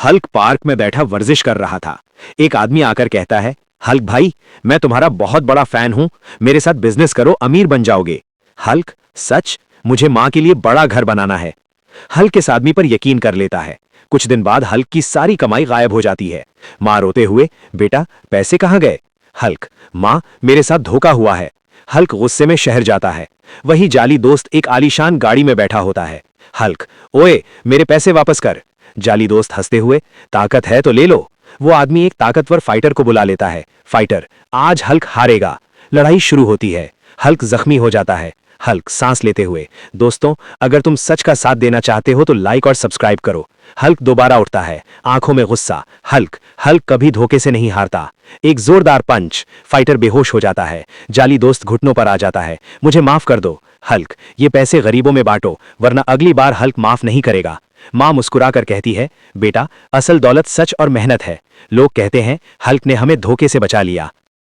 Hulk park में बैठा वर्जिश कर रहा था। एक आदमी आकर कहता है, हल्क भाई, मैं तुम्हारा बहुत बड़ा फैन हूं, मेरे साथ बिजनेस करो, अमीर बन जाओगे। हल्क, सच? मुझे मां के लिए बड़ा घर बनाना है। हल्क इस आदमी पर यकीन कर लेता है। कुछ दिन बाद हल्क की सारी कमाई गायब हो जाती है। मां रोते हुए, बेटा पैसे कहां गए? हल्क, मां, मेरे साथ धोखा हुआ है। हल्क गुस्से में शहर जाता है। वही जाली दोस्त एक आलीशान गाड़ी में बैठा होता है। हल्क, ओए, मेरे पैसे वापस कर। जाली दोस्त हंसते हुए, ताकत है तो ले लो। वो आदमी एक ताकतवर फाइटर को बुला लेता है। फाइटर, आज हल्क हारेगा। लड़ाई शुरू होती है। हल्क जख्मी हो जाता है। हल्क सांस लेते हुए, दोस्तों, अगर तुम सच का साथ देना चाहते हो तो लाइक और सब्सक्राइब करो। हल्क दोबारा उठता है, आंखों में गुस्सा। हल्क कभी धोखे से नहीं हारता। एक जोरदार पंच, फाइटर बेहोश हो जाता है। जाली दोस्त घुटनों पर आ जाता है, मुझे माफ कर दो। हल्क, ये पैसे गरीबों में बांटो, वरना अगली बार हल्क माफ नहीं करेगा। मां मुस्कुराकर कहती है, बेटा, असल दौलत सच और मेहनत है। लोग कहते हैं हल्क ने हमें धोखे से बचा लिया,